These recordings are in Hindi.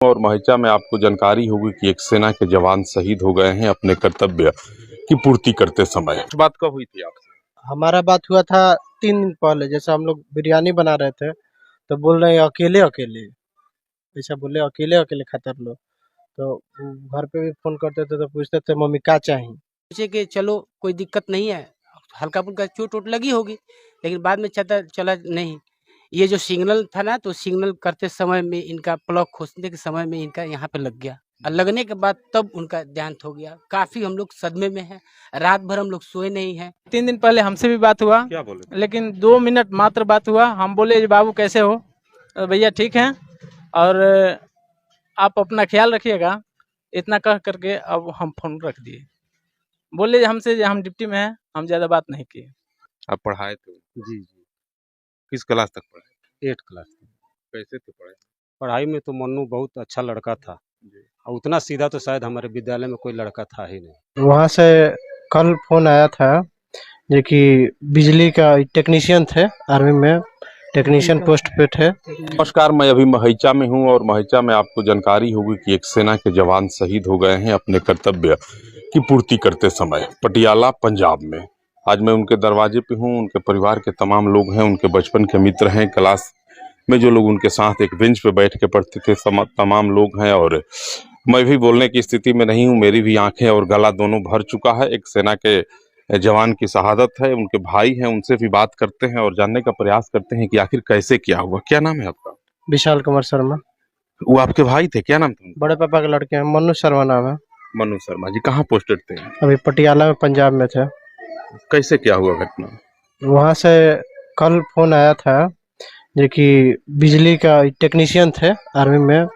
और महिचा में आपको जानकारी होगी कि एक सेना के जवान शहीद हो गए हैं अपने कर्तव्य की पूर्ति करते समय। बात कब हुई थी आपसे? हमारा बात हुआ था 3 दिन पहले। जैसे हम लोग बिरयानी बना रहे थे तो बोल रहे हैं अकेले अकेले, ऐसा बोले अकेले अकेले खाता लो। तो घर पे भी फोन करते थे तो पूछते थे मम्मी क्या चाहिए। सोचे कि चलो कोई दिक्कत नहीं है, हल्का फुल्का चोट वोट लगी होगी, लेकिन बाद में चला चला नहीं। ये जो सिग्नल था ना, तो सिग्नल करते समय में इनका प्लग खोसने के समय में इनका यहाँ पे लग गया, और लगने के बाद तब उनका देहांत हो गया। काफी हम लोग सदमे में हैं, रात भर हम लोग सोए नहीं हैं। 3 दिन पहले हमसे भी बात हुआ, क्या बोले? लेकिन 2 मिनट मात्र बात हुआ। हम बोले बाबू कैसे हो? भैया ठीक हैं और आप अपना ख्याल रखिएगा, इतना कह करके अब हम फोन रख दिए। बोले हमसे हम डिप्टी में हैं, हम ज़्यादा बात नहीं किए। आप पढ़ाए थे? जी जी। किस क्लास तक पढ़ाए? 8 क्लास में। कैसे थे पढ़ाई? पढ़ाई में तो मन्नू बहुत अच्छा लड़का था, और उतना सीधा तो शायद हमारे विद्यालय में कोई लड़का था ही नहीं। वहाँ से कल फोन आया था जो कि बिजली का टेक्नीशियन थे, आर्मी में टेक्नीशियन पोस्ट पे थे। नमस्कार, मैं अभी महिचा में हूँ और महिचा में आपको जानकारी होगी कि एक सेना के जवान शहीद हो गए हैं अपने कर्तव्य की पूर्ति करते समय, पटियाला पंजाब में। आज मैं उनके दरवाजे पे हूँ। उनके परिवार के तमाम लोग हैं, उनके बचपन के मित्र हैं, क्लास में जो लोग उनके साथ एक बेंच पे बैठ के पढ़ते थे तमाम लोग हैं। और मैं भी बोलने की स्थिति में नहीं हूँ, मेरी भी आंखें और गला दोनों भर चुका है। एक सेना के जवान की शहादत है, उनके भाई हैं, उनसे भी बात करते हैं और जानने का प्रयास करते हैं कि आखिर कैसे क्या हुआ। क्या नाम है आपका? विशाल कुमार शर्मा। वो आपके भाई थे? क्या नाम था उनका? बड़े पापा के लड़के हैं, मनु शर्मा नाम है। मनु शर्मा जी कहाँ पोस्टेड थे? अभी पटियाला में पंजाब में थे। कैसे क्या हुआ घटना? वहाँ से कल फोन आया था जो कि बिजली का टेक्नीशियन थे, आर्मी में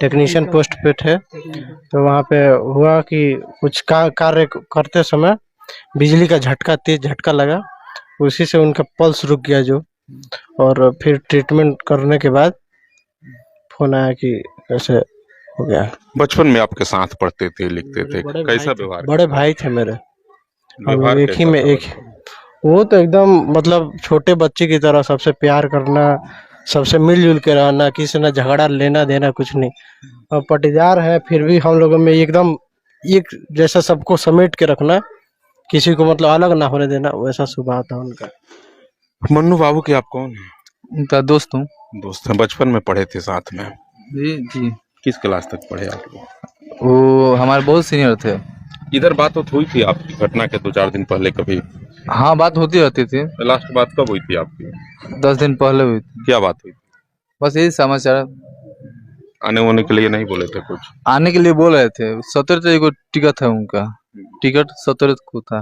टेक्नीशियन पोस्ट पे थे। तो वहाँ पे हुआ कि कुछ कार्य करते समय बिजली का झटका, तेज झटका लगा, उसी से उनका पल्स रुक गया जो। और फिर ट्रीटमेंट करने के बाद फोन आया कि ऐसे हो गया। बचपन में आपके साथ पढ़ते थे, लिखते थे, कैसा व्यवहार? बड़े भाई थे मेरे, व्यवहार एक ही कैसा में था? एक। वो तो एकदम मतलब छोटे बच्चे की तरह सबसे प्यार करना, सबसे मिलजुल के रहना, किसी ने झगड़ा लेना देना कुछ नहीं। और पटीदार है फिर भी हम लोगों में एकदम एक जैसा सबको समेट के रखना, किसी को मतलब अलग ना होने देना, वैसा स्वभाव था उनका। मन्नू बाबू के आप कौन हैं? उनका दोस्त हूँ। दोस्त हैं, बचपन में पढ़े थे साथ में? जी जी। किस क्लास तक पढ़े आप लोग? वो हमारे बहुत सीनियर थे। इधर बात तो हुई थी आपकी घटना के 2-4 दिन पहले कभी? हाँ, बात होती रहती थी। लास्ट बात कब हुई थी आपकी? 10 दिन पहले हुई थी। क्या बात हुई थी? बस यही समाचार। आने वाने के लिए नहीं बोले थे कुछ? आने के लिए बोल रहे थे, 17 तारीख को टिकट है उनका, टिकट 17 को था।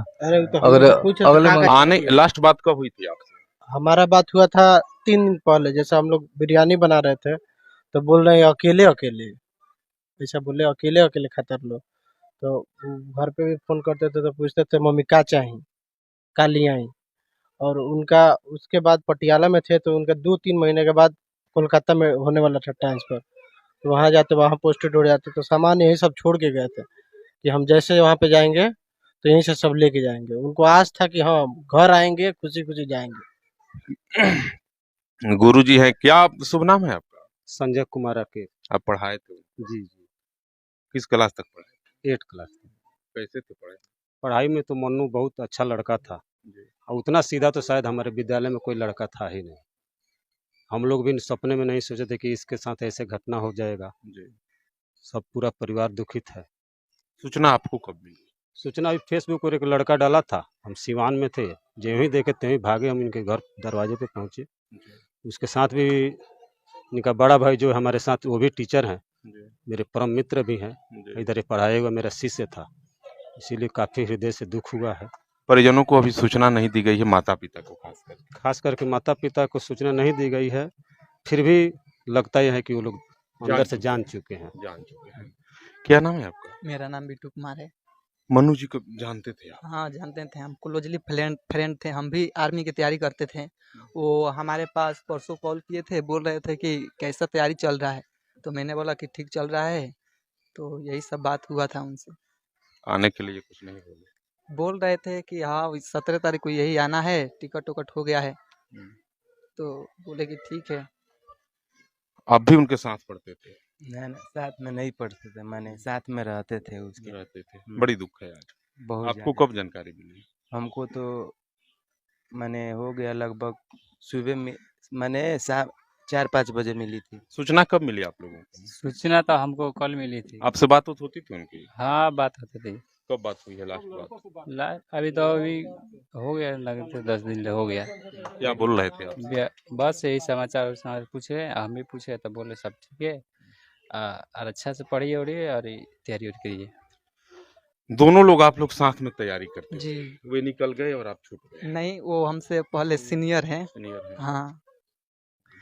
अगर अगले आने लास्ट बात कब हुई थी आपसे? हमारा बात हुआ था 3 दिन पहले। जैसे हम लोग बिरयानी बना रहे थे तो बोल रहे हैं अकेले अकेले, ऐसा बोले अकेले अकेले खाता लो। तो घर पे भी फोन करते थे तो पूछते थे मम्मी क्या चाहिए, क्या ले आई। और उनका उसके बाद पटियाला में थे तो उनका 2-3 महीने के बाद कोलकाता में होने वाला था ट्रांसफर। तो वहाँ जाते, वहाँ पोस्टेड हो जाते, तो सामान यही सब छोड़ के गए थे कि हम जैसे वहाँ पे जाएंगे तो यहीं से सब लेके जाएंगे। उनको आस था कि हाँ घर आएंगे खुशी खुशी जाएंगे। गुरुजी हैं क्या? शुभ नाम है आपका? संजय कुमार के। आप पढ़ाए थे? जी जी। किस क्लास तक पढ़े? 8 क्लास में। कैसे थे पढ़ाई? पढ़ाई में तो मन्नू बहुत अच्छा लड़का था, और उतना सीधा तो शायद हमारे विद्यालय में कोई लड़का था ही नहीं। हम लोग भी सपने में नहीं सोचे थे कि इसके साथ ऐसे घटना हो जाएगा। सब पूरा परिवार दुखित है। सूचना आपको कब मिली? सूचना अभी फेसबुक पर एक लड़का डाला था, हम सिवान में थे, जो ही देखे त्यों ही भागे, हम इनके घर दरवाजे पे पहुंचे। उसके साथ भी इनका बड़ा भाई जो हमारे साथ, वो भी टीचर हैं, मेरे परम मित्र भी हैं। इधर ही पढ़ाया हुआ मेरा शिष्य था, इसीलिए काफ़ी हृदय से दुख हुआ है। परिजनों को अभी सूचना नहीं दी गई है, माता पिता को खास करके माता पिता को सूचना नहीं दी गई है। फिर भी लगता यह है कि वो लोग अंदर से जान चुके हैं। क्या नाम है आपका? मेरा नाम बिट्टू कुमार है। मनु जी को जानते थे आप? हाँ जानते थे, हम क्लोजली फ्रेंड थे, हम भी आर्मी की तैयारी करते थे। वो हमारे पास परसों कॉल किए थे, बोल रहे थे कि कैसा तैयारी चल रहा है, तो मैंने बोला कि ठीक चल रहा है। तो यही सब बात हुआ था उनसे। आने के लिए कुछ नहीं बोले? बोल रहे थे कि हाँ 17 तारीख को यही आना है, टिकट उकट हो गया है। तो बोले कि ठीक है। आप भी उनके साथ पढ़ते थे? ना ना साथ में नहीं पढ़ते थे, माने साथ में रहते थे उसके। रहते थे। बड़ी दुख है आज। बहुत आपको ज़्यादा। कब जानकारी मिली? हमको तो माने हो गया लगभग सुबह में, माने 4-5 बजे मिली थी। सूचना कब मिली आप लोगों को? सूचना तो हमको कल मिली थी। आपसे बात होती थी उनकी? हाँ, बात होती थी। कब बात हुई है लास्ट बात? अभी हो गया, लगते 10 दिन हो गया। क्या बोल रहे थे आप? बस यही समाचार समाचार पूछे, हम भी पूछे तो बोले सब ठीक है, और अच्छा से पढ़िए उड़िए और तैयारी करिए। दोनों लोग आप लोग साथ में तैयारी करते जी थे। वे निकल गए और आप छूट गए। नहीं, वो हमसे पहले सीनियर हैं। सीनियर हैं। हाँ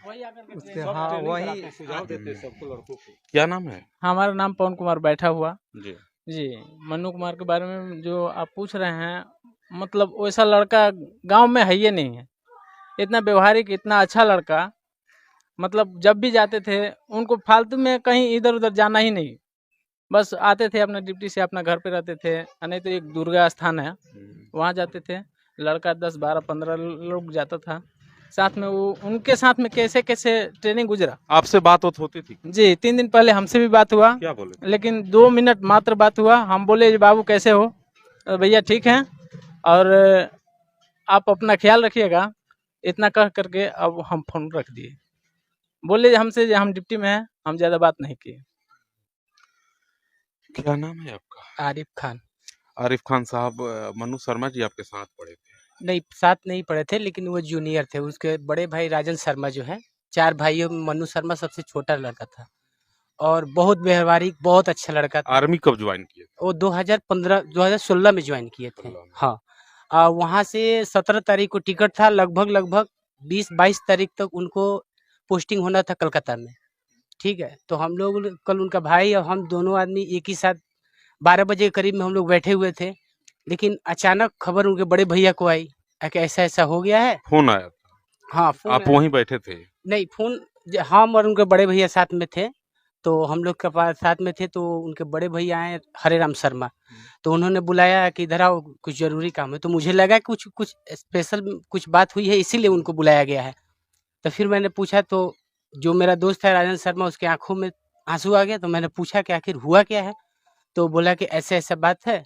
उसके सब हाँ ट्रेनिंग वही कराते हैं, सुझाव देते हैं सबको लड़कों को। क्या नाम है? हमारा नाम पवन कुमार बैठा हुआ जी। जी। मन्नू कुमार के बारे में जो आप पूछ रहे हैं, मतलब वैसा लड़का गांव में है ही नहीं है। इतना व्यवहारिक, इतना अच्छा लड़का, मतलब जब भी जाते थे उनको फालतू में कहीं इधर उधर जाना ही नहीं। बस आते थे अपना ड्यूटी से, अपना घर पे रहते थे, नहीं तो एक दुर्गा स्थान है वहाँ जाते थे। लड़का 10 12 15 लोग जाता था साथ में। वो उनके साथ में कैसे कैसे ट्रेनिंग गुजरा। आपसे बात होती थी? जी 3 दिन पहले हमसे भी बात हुआ, क्या बोले? लेकिन 2 मिनट मात्र बात हुआ। हम बोले जी बाबू कैसे हो? भैया ठीक हैं, और आप अपना ख्याल रखिएगा, इतना कह करके अब हम फोन रख दिए। बोले हमसे जे हम ड्यूटी में हैं, हम ज़्यादा बात नहीं किए। क्या नाम है आपका? आरिफ खान। आरिफ खान साहब, मनु शर्मा जी आपके साथ पढ़े थे? नहीं, साथ नहीं पढ़े थे, लेकिन वो जूनियर थे। उसके बड़े भाई राजन शर्मा जो है, 4 भाइयों में मन्नू शर्मा सबसे छोटा लड़का था, और बहुत व्यवहारिक, बहुत अच्छा लड़का था। आर्मी कब ज्वाइन किए थे? वो 2016 में ज्वाइन किए थे। 16 में। हाँ, वहाँ से 17 तारीख को टिकट था। लगभग 20-22 तारीख तक उनको पोस्टिंग होना था कलकत्ता में। ठीक है, तो हम लोग कल उनका भाई और हम दोनों आदमी एक ही साथ 12 बजे के करीब में हम लोग बैठे हुए थे, लेकिन अचानक खबर उनके बड़े भैया को आई कि ऐसा ऐसा हो गया है। फोन आया था? हाँ, फोन आप आया। वहीं बैठे थे? नहीं, फोन हम और उनके बड़े भैया साथ में थे, तो हम लोग के पास साथ में थे। तो उनके बड़े भैया आए हरे राम शर्मा, तो उन्होंने बुलाया कि इधर आओ, कुछ जरूरी काम है। तो मुझे लगा कुछ कुछ स्पेशल कुछ बात हुई है, इसीलिए उनको बुलाया गया है। तो फिर मैंने पूछा, तो जो मेरा दोस्त है राजन शर्मा, उसके आंखों में आंसू आ गया। तो मैंने पूछा कि आखिर हुआ क्या है? तो बोला कि ऐसा ऐसा बात है।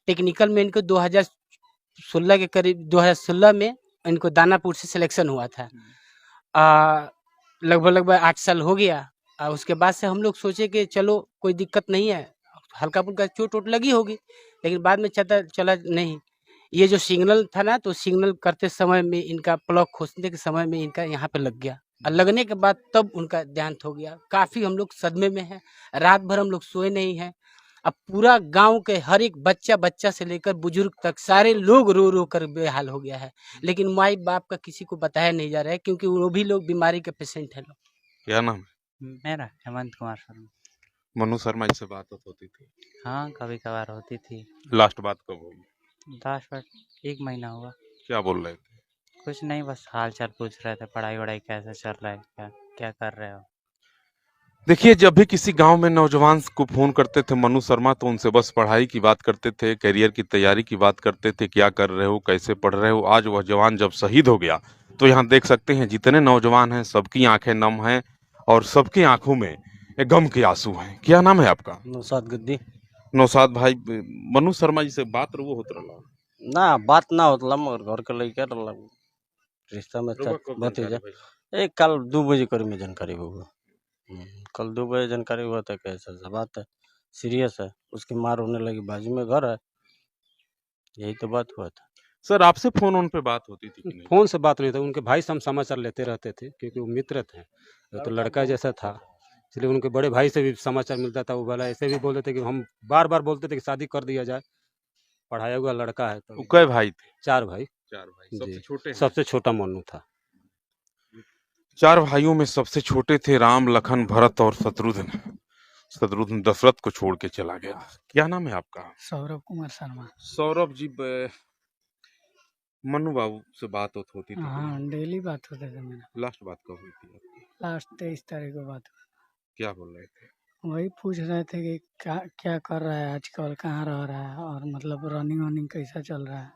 टेक्निकल में इनको 2016 के करीब, 2016 में इनको दानापुर से सिलेक्शन हुआ था। लगभग 8 साल हो गया। उसके बाद से हम लोग सोचे कि चलो कोई दिक्कत नहीं है, हल्का फुल्का चोट वोट लगी होगी, लेकिन बाद में चला चला नहीं। ये जो सिग्नल था ना, तो सिग्नल करते समय में इनका प्लग खोसने के समय में इनका यहाँ पे लग गया, और लगने के बाद तब उनका देहांत हो गया। काफ़ी हम लोग सदमे में हैं, रात भर हम लोग सोए नहीं हैं। अब पूरा गांव के हर एक बच्चा से लेकर बुजुर्ग तक सारे लोग रो रो कर बेहाल हो गया है, लेकिन माई बाप का किसी को बताया नहीं जा रहा है, क्योंकि वो भी लोग बीमारी के पेशेंट हैं लोग। क्या नाम है? मेरा हेमंत कुमार शर्मा। मनु शर्मा जी से बात होती थी? हाँ, कभी कभार होती थी। लास्ट बात कब हुई? 1 महीना हुआ। क्या बोल रहे थे? कुछ नहीं, बस हाल चाल पूछ रहे थे, पढ़ाई वढ़ाई कैसे चल रहा है, क्या क्या कर रहे हो। देखिए, जब भी किसी गांव में नौजवान को फोन करते थे मनु शर्मा, तो उनसे बस पढ़ाई की बात करते थे, करियर की तैयारी की बात करते थे, क्या कर रहे हो, कैसे पढ़ रहे हो। आज वह जवान जब शहीद हो गया, तो यहाँ देख सकते हैं जितने नौजवान हैं सबकी आंखें नम हैं, और सबकी आंखों में एक गम के आंसू हैं। क्या नाम है आपका? नौशाद गद्दी। नौशाद भाई, मनु शर्मा जी से बात रहो होत रहा? ना बात ना होतला, मगर घर के लइका रहला, रिश्ता में रउआ कब भतीजा। जानकारी भइल? एक कल 2 बजे करीब में जानकारी हुआ। कल 2 बजे जानकारी हुआ था कि ऐसा ऐसा बात है, सीरियस है, उसकी मार होने लगी, बाजू में घर है, यही तो बात हुआ था। सर, आपसे फोन उन पे बात होती थी कि नहीं? फोन से बात नहीं था, उनके भाई से हम समाचार लेते रहते थे, क्योंकि वो मित्र थे, वो तो लड़का जैसा था, इसलिए उनके बड़े भाई से भी समाचार मिलता था। वो भला ऐसे भी बोलते थे कि हम बार बार बोलते थे कि शादी कर दिया जाए, पढ़ाया हुआ लड़का है। वो तो कई भाई थे? 4 भाई। 4 भाई। सबसे जी, छोटे हैं? सबसे छोटा मन्नू था। 4 भाइयों में सबसे छोटे थे राम, लखन, भरत और शत्रुघ्न। शत्रुघ्न दशरथ को छोड़ के चला गया। क्या नाम है आपका? सौरभ कुमार शर्मा। सौरभ जी, मन्नू बाबू से बात होती थी कि हाँ, नहीं? डेली बात होते थे मेरा। लास्ट बात कब हुई थी आपकी? लास्ट 23 तारीख को बात हुई। क्या बोल रहे थे? वही पूछ रहे थे कि क्या क्या कर रहा है आजकल, कहाँ रह रहा है, और मतलब रनिंग वनिंग कैसा चल रहा है।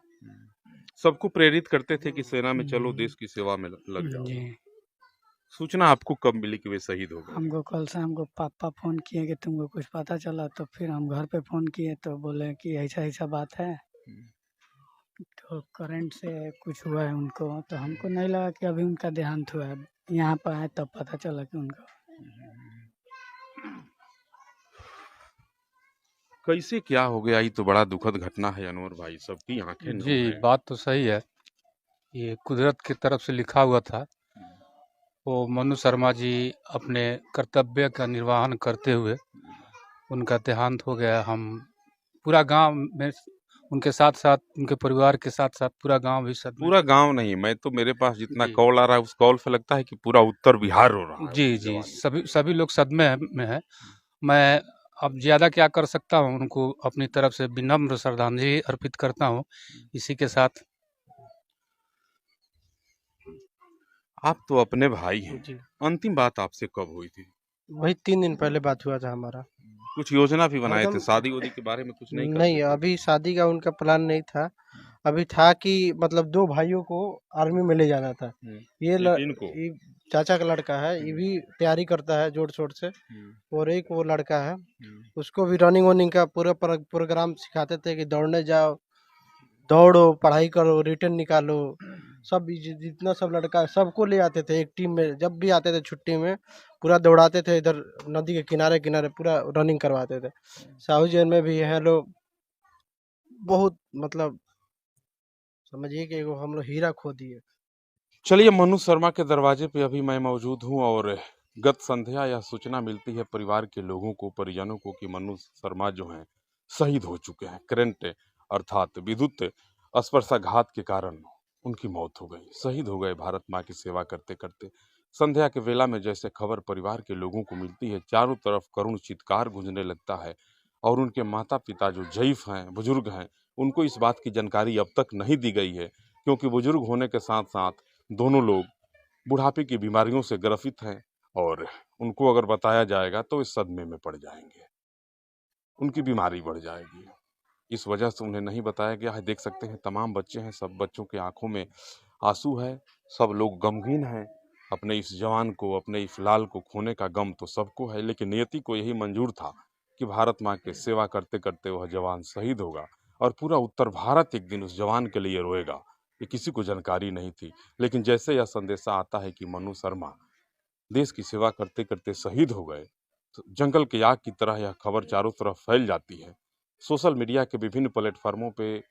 सबको प्रेरित करते थे कि सेना में चलो, देश की सेवा में लग जाओ। जी। सूचना आपको कब मिली कि वे शहीद हो गए? हमको कल शाम को पापा फ़ोन किए कि तुमको कुछ पता चला, तो फिर हम घर पे फ़ोन किए तो बोले कि ऐसा-ऐसा बात है। तो करंट से कुछ हुआ है उनको, तो हमको नहीं लगा कि अभी उनका देहांत हुआ है। यहाँ पर आए तब पता चला कि उनका कैसे क्या हो गया? ये तो बड़ा दुखद घटना है अनवर भाई, सबकी आंखें नम जी, है। बात तो सही है। ये कुदरत की तरफ से लिखा हुआ था। वो मनु शर्मा जी अपने कर्तव्य का निर्वहन करते हुए उनका देहांत हो गया। हम पूरा गांव में उनके साथ-साथ उनके परिवार के साथ-साथ पूरा गांव भी सदमे पूरा गांव नहीं, मैं तो मेरे पास जितना जी। कॉल आ रहा है उस कॉल से लगता है कि पूरा उत्तर बिहार रो रहा है जी, उस जी, जवान के। सभी सभी लोग सदमे में हैं। मैं अब ज़्यादा क्या कर सकता हूँ, उनको अपनी तरफ से विनम्र श्रद्धांजलि अर्पित करता हूँ। इसी के साथ आप तो अपने भाई हैं। जी। अंतिम बात आपसे कब हुई थी? वही 3 दिन पहले बात हुआ था हमारा। कुछ योजना भी बनाए थे, हरदम शादी-वादी के बारे में कुछ नहीं करते नहीं, थे? अभी शादी का उनका प्लान नहीं था। अभी था कि मतलब 2 भाइयों को आर्मी में ले जाना था। ये इनको? ये चाचा का लड़का है, ये भी तैयारी करता है जोर-शोर से, और एक वो लड़का है, उसको भी रनिंग-वनिंग का पूरा प्रोग्राम सिखाते थे कि दौड़ने जाओ, दौड़ो, पढ़ाई करो, रिटर्न निकालो। सब जितना सब लड़का है, सबको ले आते थे एक टीम में। जब भी आते थे छुट्टी में, पूरा दौड़ाते थे इधर नदी के किनारे-किनारे पूरा रनिंग करवाते थे। साहू जेल में भी हैं लोग, बहुत मतलब समझिए कि वो हम लोग हीरा खो दिए। चलिए, मनु शर्मा के दरवाजे पे अभी मैं मौजूद हूँ और गत संध्या यह सूचना मिलती है परिवार के लोगों को, परिजनों को कि मनु शर्मा जो हैं शहीद हो चुके हैं। करंट अर्थात विद्युत स्पर्शाघात के कारण उनकी मौत हो गई, शहीद हो गए भारत माँ की सेवा करते करते। संध्या के वेला में जैसे खबर परिवार के लोगों को मिलती है, चारों तरफ करुण चित्कार गूंजने लगता है और उनके माता पिता जो ज़ईफ हैं, बुजुर्ग हैं, उनको इस बात की जानकारी अब तक नहीं दी गई है, क्योंकि बुजुर्ग होने के साथ साथ दोनों लोग बुढ़ापे की बीमारियों से ग्रसित हैं और उनको अगर बताया जाएगा तो इस सदमे में पड़ जाएंगे, उनकी बीमारी बढ़ जाएगी। इस वजह से उन्हें नहीं बताया गया है। देख सकते हैं तमाम बच्चे हैं, सब बच्चों की आंखों में आंसू है, सब लोग गमगीन हैं। अपने इस जवान को, अपने इस लाल को खोने का गम तो सबको है, लेकिन नियति को यही मंजूर था कि भारत माँ की सेवा करते करते वह जवान शहीद होगा और पूरा उत्तर भारत एक दिन उस जवान के लिए रोएगा। ये किसी को जानकारी नहीं थी, लेकिन जैसे यह संदेशा आता है कि मनु शर्मा देश की सेवा करते करते शहीद हो गए, तो जंगल की आग की तरह यह खबर चारों तरफ फैल जाती है। सोशल मीडिया के विभिन्न प्लेटफार्मों पे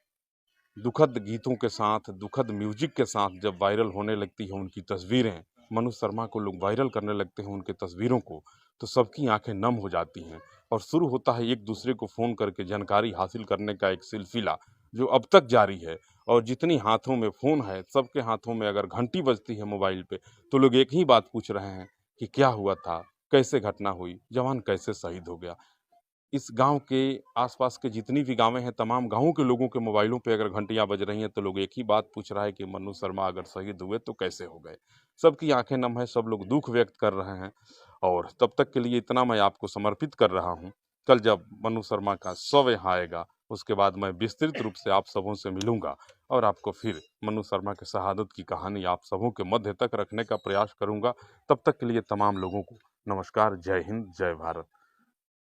दुखद गीतों के साथ, दुखद म्यूजिक के साथ जब वायरल होने लगती है उनकी तस्वीरें, मनु शर्मा को लोग वायरल करने लगते हैं उनके तस्वीरों को, तो सबकी आंखें नम हो जाती हैं और शुरू होता है एक दूसरे को फ़ोन करके जानकारी हासिल करने का एक सिलसिला, जो अब तक जारी है। और जितनी हाथों में फ़ोन है, सबके हाथों में अगर घंटी बजती है मोबाइल पे, तो लोग एक ही बात पूछ रहे हैं कि क्या हुआ था, कैसे घटना हुई, जवान कैसे शहीद हो गया। इस गांव के आसपास के जितनी भी गांवें हैं, तमाम गांवों के लोगों के मोबाइलों पे अगर घंटियां बज रही हैं तो लोग एक ही बात पूछ रहा है कि मनु शर्मा अगर शहीद हुए तो कैसे हो गए। सबकी आंखें नम है, सब लोग दुख व्यक्त कर रहे हैं और तब तक के लिए इतना मैं आपको समर्पित कर रहा हूं। कल जब मनु शर्मा का शव यहाँ आएगा, उसके बाद मैं विस्तृत रूप से आप सबों से मिलूंगा और आपको फिर मनु शर्मा के शहादत की कहानी आप सबों के मध्य तक रखने का प्रयास करूंगा। तब तक के लिए तमाम लोगों को नमस्कार, जय हिंद, जय भारत।